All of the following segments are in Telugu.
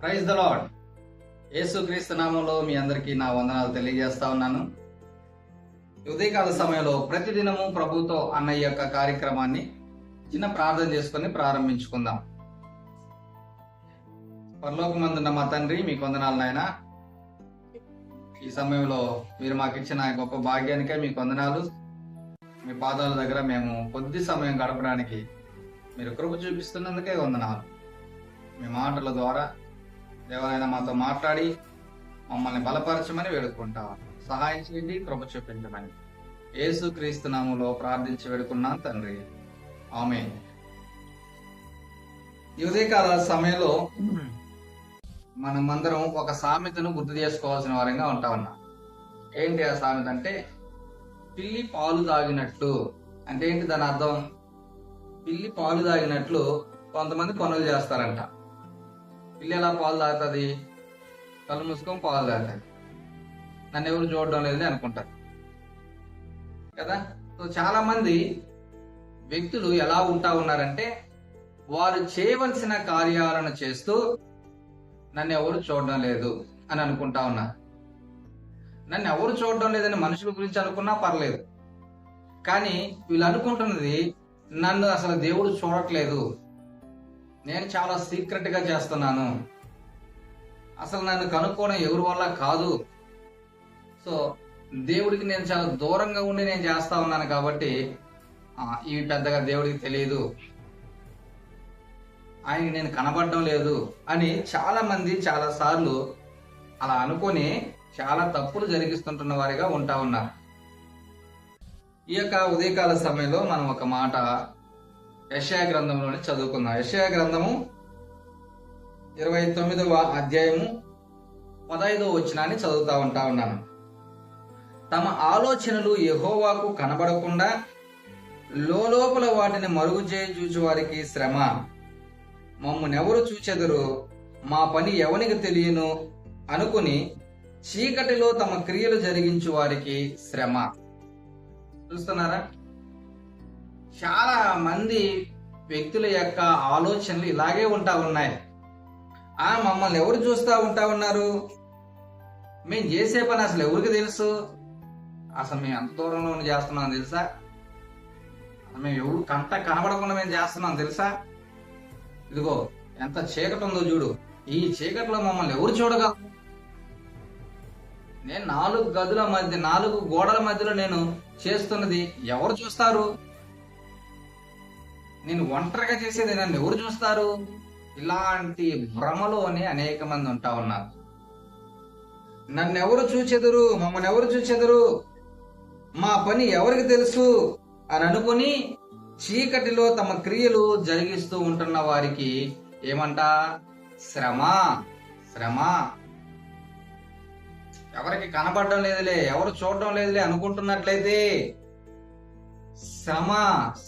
Praise the lord. యేసుక్రీస్తు నామంలో మీ అందరికీ నా వందనాలు తెలియజేస్తా ఉన్నాను. ఉదయకాల సమయంలో ప్రతిదినము ప్రభుతో అన్న ఈ యొక్క కార్యక్రమాన్ని చిన్న ప్రార్థన చేసుకుని ప్రారంభించుకుందాం. పరలోకమందున్న మా తండ్రి, మీకు వందనాలు నాయనా. ఈ సమయంలో మీరు మాకు ఇచ్చిన గొప్ప భాగ్యానికే మీకు వందనాలు. మీ పాదాల దగ్గర మేము కొద్ది సమయం గడపడానికి మీరు కృప చూపిస్తున్నందుకే వందనాలు. మీ మాటల ద్వారా దేవనైనా మాతో మాట్లాడి మమ్మల్ని బలపరచమని వేడుకుంటాం. సహాయం చేయండి, కృప చూపించమని యేసుక్రీస్తు నామములో ప్రార్థించి వేడుకున్నాం తండ్రి, ఆమేన్. ఈ ఉదయకాల సమయంలో మనమందరం ఒక సామెతను గుర్తు చేసుకోవాల్సిన వారంగా ఉంటా ఉన్నాం. ఏంటి ఆ సామెత అంటే, పిల్లి పాలు తాగినట్లు. అంటే ఏంటి దాని అర్థం? పిల్లి పాలు తాగినట్లు కొంతమంది పనులు చేస్తారంట. పిల్లి ఎలా పాలు తాగుతుంది? కళ్ళు మూసుకొని పాలు తాగుతుంది. నన్ను ఎవరు చూడడం లేదని అనుకుంటారు కదా. సో చాలా మంది వ్యక్తులు ఎలా ఉంటా ఉన్నారంటే, వారు చేయవలసిన కార్యాలను చేస్తూ నన్ను ఎవరు చూడడం లేదు అని అనుకుంటా ఉన్నారు. నన్ను ఎవరు చూడడం లేదని మనుషుల గురించి అనుకున్నా పర్లేదు, కానీ వీళ్ళు అనుకుంటున్నది నన్ను అసలు దేవుడు చూడట్లేదు, నేను చాలా సీక్రెట్ గా చేస్తున్నాను, అసలు నన్ను కనుక్కోవడం ఎవరి వల్ల కాదు, సో దేవుడికి నేను చాలా దూరంగా ఉండి నేను చేస్తా ఉన్నాను కాబట్టి ఇవి పెద్దగా దేవుడికి తెలియదు, ఆయనకి నేను కనబడడం లేదు అని చాలా మంది చాలా సార్లు అలా అనుకొని చాలా తప్పులు జరిగిస్తుంటున్న వారిగా ఉంటా ఉన్నారు. ఈ యొక్క ఉదయకాల సమయంలో మనం ఒక మాట యెషయా గ్రంథంలోని చదువుకుందాం. యెషయా గ్రంథము 29వ అధ్యాయము 15వ వచనాన్ని చదువుతా ఉంటా ఉన్నాను. తమ ఆలోచనలు యెహోవాకు కనబడకుండా లోపల వాటిని మరుగు చేయి చూచు వారికి శ్రమ. మమ్మునెవరు చూచెదరు, మా పని ఎవనికి తెలియను అనుకుని చీకటిలో తమ క్రియలు జరిగించు వారికి శ్రమ. చూస్తున్నారా? చాలా మంది వ్యక్తుల యొక్క ఆలోచనలు ఇలాగే ఉంటా ఉన్నాయి. మమ్మల్ని ఎవరు చూస్తా ఉంటా ఉన్నారు, మేము చేసే పని అసలు ఎవరికి తెలుసు, అసలు మేము ఎంత దూరంలో చేస్తున్నాం తెలుసా, మేము ఎవరు కంట కనబడకుండా మేము చేస్తున్నాం తెలుసా, ఇదిగో ఎంత చీకటి ఉందో చూడు, ఈ చీకటిలో మమ్మల్ని ఎవరు చూడగా, నేను 4 గోడల మధ్యలో నేను చేస్తున్నది ఎవరు చూస్తారు, నేను ఒంటరిగా చేసేది నన్ను ఎవరు చూస్తారు, ఇలాంటి భ్రమలోనే అనేక మంది ఉంటా ఉన్నారు. నన్ను ఎవరు చూచెదరు, మమ్మల్ని ఎవరు చూచెదరు, మా పని ఎవరికి తెలుసు అని అనుకుని చీకటిలో తమ క్రియలు జరిగిస్తూ ఉంటున్న వారికి ఏమంట? శ్రమ. శ్రమ. ఎవరికి కనపడడం లేదులే, ఎవరు చూడడం లేదులే అనుకుంటున్నట్లయితే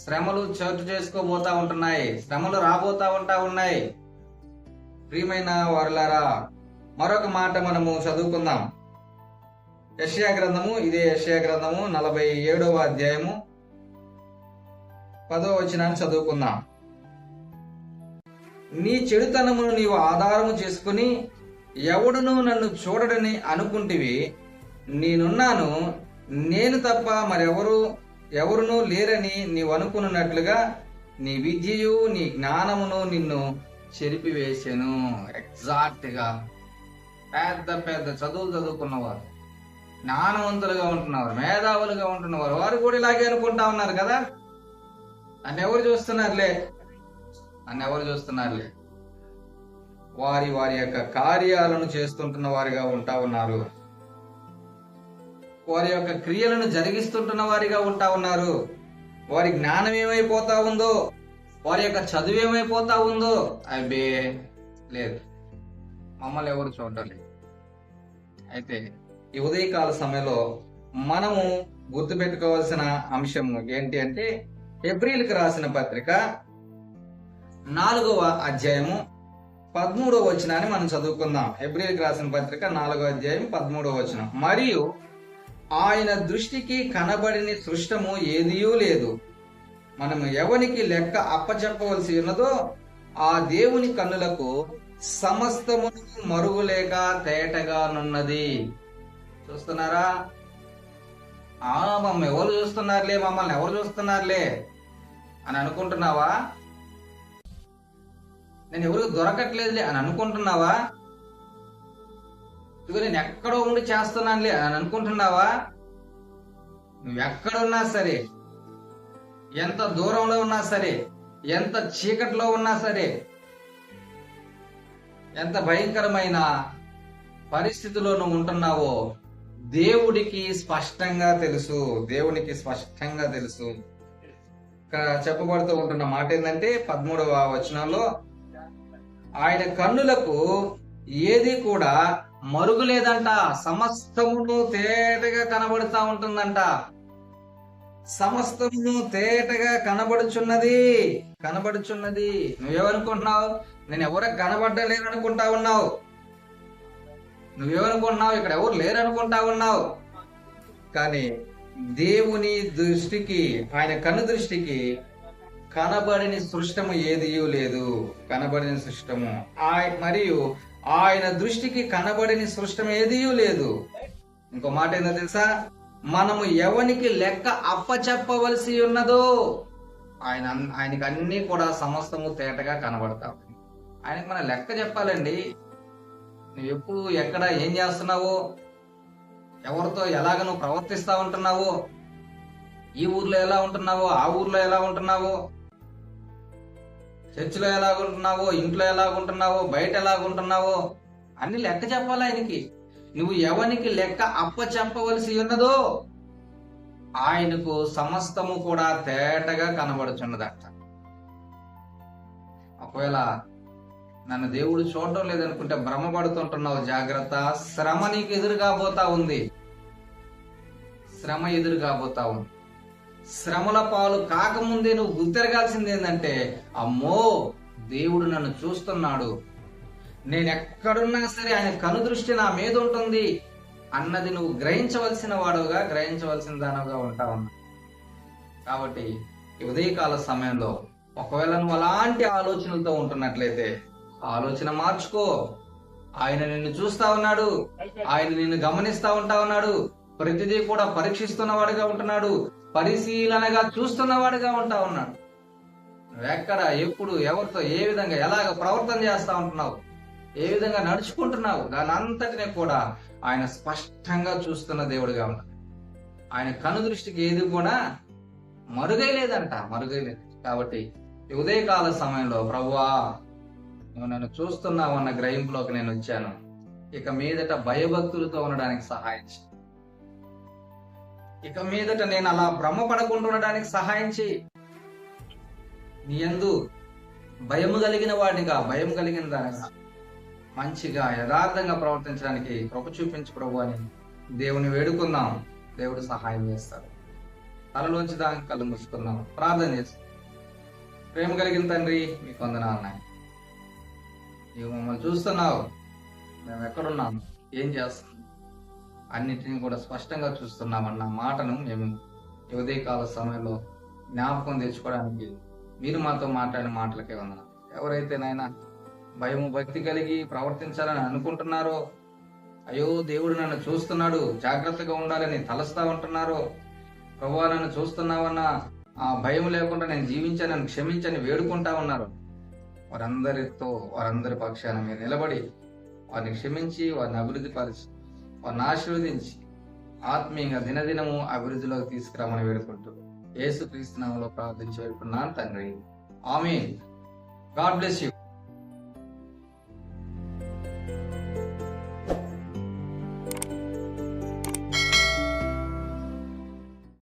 శ్రమలు చోటు చేసుకోబోతా ఉంటున్నాయి, శ్రమలు రాబోతా ఉన్నాయి. ప్రియమైన వారులారా, మరొక మాట మనము చదువుకుందాం. యెషయా గ్రంథము, ఇదే యెషయా గ్రంథము 47వ అధ్యాయము 10వ వచనాన్ని చదువుకుందాం. నీ చెడుతనమును నీవు ఆధారము చేసుకుని ఎవడును నన్ను చూడడని అనుకుంటివి, నేనున్నాను, నేను తప్ప ఎవరునూ లేరని నీవు అనుకున్నట్లుగా నీ విద్యయు నీ జ్ఞానమును నిన్ను చెరిపివేసాను. ఎగ్జాక్ట్ గా పెద్ద పెద్ద చదువులు చదువుకున్నవారు, జ్ఞానవంతులుగా ఉంటున్నవారు, మేధావులుగా ఉంటున్నవారు, వారు కూడా ఇలాగే అనుకుంటా ఉన్నారు కదా. నన్ను ఎవరు చూస్తున్నారులే, వారి యొక్క కార్యాలను చేస్తుంటున్న వారిగా ఉంటా ఉన్నారు, వారి యొక్క క్రియలను జరిగిస్తుంటున్న వారిగా ఉంటా ఉన్నారు. వారి జ్ఞానం ఏమైపోతా ఉందో, వారి యొక్క చదువు ఏమైపోతా ఉందో, అబ్బే లేదు, మమ్మల్ని ఎవరు చూడడం లేదు. అయితే ఈ ఉదయకాల సమయంలో మనము గుర్తుపెట్టుకోవాల్సిన అంశం ఏంటి అంటే, హెబ్రీయులకు రాసిన పత్రిక 4వ అధ్యాయము 13వ వచనాన్ని మనం చదువుకుందాం. హెబ్రీయులకు రాసిన పత్రిక 4వ అధ్యాయం 13వ వచనం. మరియు ఆయన దృష్టికి కనబడిన సృష్టము ఏదియూ లేదు, మనము ఎవనికి లెక్క అప్పచెప్పవలసి ఉన్నదో ఆ దేవుని కన్నులకు సమస్తమును మరుగులేక తేటగానున్నది. చూస్తున్నారా? మమ్మల్ని ఎవరు చూస్తున్నారులే, మమ్మల్ని ఎవరు చూస్తున్నారులే అని అనుకుంటున్నావా? నేను ఎవరికి దొరకట్లేదులే అని అనుకుంటున్నావా? ఇదిగో నేను ఎక్కడో ఉండి చేస్తున్నానులే అని అనుకుంటున్నావా? నువ్వెక్కడున్నా సరే, ఎంత దూరంలో ఉన్నా సరే, ఎంత చీకట్లో ఉన్నా సరే, ఎంత భయంకరమైన పరిస్థితిలో నువ్వు ఉంటున్నావో దేవుడికి స్పష్టంగా తెలుసు. దేవునికి స్పష్టంగా తెలుసు. ఇక్కడ చెప్పబడుతూ ఉంటున్న మాట ఏంటంటే 13వ వచనంలో, ఆయన కన్నులకు ఏది కూడా మరుగులేదంట, సమస్తమును తేటగా కనబడుతా ఉంటుందంట. సమస్తమును తేటగా కనబడుచున్నది. నువ్వేమనుకుంటున్నావు? నేను ఎవరికి కనబడలేరు అనుకుంటా ఉన్నావు. నువ్వేమనుకుంటున్నావు? ఇక్కడ ఎవరు లేరు అనుకుంటా ఉన్నావు. కానీ దేవుని దృష్టికి, ఆయన కన్ను దృష్టికి కనబడిన సృష్టము ఏదియూ లేదు. కనబడిన సృష్టము మరియు ఆయన దృష్టికి కనబడిన సృష్టం ఏదియూ లేదు. ఇంకో మాట ఏందో తెలుసా? మనము ఎవనికి లెక్క అప్పచెప్పవలసి ఉన్నదో ఆయనకి అన్ని కూడా సమస్తము తేటగా కనబడతావు. ఆయనకి మనం లెక్క చెప్పాలండి. నువ్వు ఎప్పుడు ఎక్కడ ఏం చేస్తున్నావో, ఎవరితో ఎలాగ నువ్వు ప్రవర్తిస్తా ఉంటున్నావో, ఈ ఊర్లో ఎలా ఉంటున్నావో, ఆ ఊర్లో ఎలా ఉంటున్నావో, చర్చిలో ఎలాగుంటున్నావో, ఇంట్లో ఎలాగుంటున్నావో, బయట ఎలాగుంటున్నావో అన్ని లెక్క చెప్పాలి ఆయనకి. నువ్వు ఎవరికి లెక్క అప్పచెప్పవలసి ఉన్నదో ఆయనకు సమస్తము కూడా తేటగా కనబడుచున్నదట. ఒకవేళ నన్ను దేవుడు చూడటం లేదనుకుంటే భ్రమపడుతుంటున్నావు. జాగ్రత్త. శ్రమ నీకు ఎదురుగాబోతా ఉంది. శ్రమ ఎదురుగాబోతా ఉంది. శ్రమల పాలు కాకముందే నువ్వు గుర్తిరగాల్సింది ఏంటంటే, అమ్మో దేవుడు నన్ను చూస్తున్నాడు, నేను ఎక్కడున్నా సరే ఆయన కనుదృష్టి నా మీద ఉంటుంది అన్నది నువ్వు గ్రహించవలసిన వాడుగా, గ్రహించవలసిన దానిగా ఉంటా ఉన్నా. కాబట్టి ఈ ఉదయకాల సమయంలో ఒకవేళ నువ్వు అలాంటి ఆలోచనలతో ఉంటున్నట్లయితే ఆలోచన మార్చుకో. ఆయన నిన్ను చూస్తా ఉన్నాడు, ఆయన నిన్ను గమనిస్తా ఉంటా ఉన్నాడు, ప్రతిదీ కూడా పరీక్షిస్తున్నవాడుగా ఉంటున్నాడు, పరిశీలనగా చూస్తున్నవాడుగా ఉంటా ఉన్నాడు. నువ్వెక్కడ, ఎప్పుడు, ఎవరితో, ఏ విధంగా, ఎలాగ ప్రవర్తన చేస్తా ఉంటున్నావు, ఏ విధంగా నడుచుకుంటున్నావు, దాని అంతటినీ కూడా ఆయన స్పష్టంగా చూస్తున్న దేవుడిగా ఉన్నాడు. ఆయన కను దృష్టికి ఏది కూడా మరుగైలేదంట, మరుగైలేదు. కాబట్టి ఈ ఉదయకాల సమయంలో ప్రభువా నువ్వు నన్ను చూస్తున్నావు అన్న గ్రహింపులోకి నేను వచ్చాను. ఇక మీదట భయభక్తులతో ఉండడానికి సహాయం చేయి. ఇక మీదట నేను అలా భ్రమపడకుండా ఉండడానికి సహాయం చేయి. నీ యందు భయము కలిగిన వాడిగా, భయం కలిగిన దానిగా, మంచిగా యథార్థంగా ప్రవర్తించడానికి కృప చూపించు ప్రభు అని దేవుని వేడుకుందాం. దేవుడు సహాయం చేస్తాడు. తలలోంచి దానికి కళ్ళు మూసుకుందాం, ప్రార్థన చేస్తాం. ప్రేమ కలిగిన తండ్రి, మీకు వందనాలు నాయన. నీవు మమ్మల్ని చూస్తున్నావు, మేము ఎక్కడున్నాము, ఏం చేస్తున్నాం, అన్నిటినీ కూడా స్పష్టంగా చూస్తున్నామన్న మాటను మేము ఈ ఉదయకాల సమయంలో జ్ఞాపకం తెచ్చుకోవడానికి మీరు మాతో మాట్లాడిన మాటలకే వందనాలు. ఎవరైతే నాయన భయము భక్తి కలిగి ప్రవర్తించాలని అనుకుంటున్నారో, అయ్యో దేవుడు నన్ను చూస్తున్నాడు, జాగ్రత్తగా ఉండాలని తలస్తా ఉంటున్నారో, ప్రభువా నన్ను చూస్తున్నావన్న ఆ భయం లేకుండా నేను జీవించానని క్షమించని వేడుకుంటా ఉన్నారు. వారందరి పక్షాన మీరు నిలబడి వారిని క్షమించి, వారిని అభివృద్ధి పరిచి, వారిని ఆశీర్వదించి ఆత్మీయంగా దినదినము అభివృద్ధిలోకి తీసుకురామని వేడుకుంటూ యేసుక్రీస్తు నామములో ప్రార్థించి వేడుకున్నాను తండ్రి. ఆమేన్. God bless you.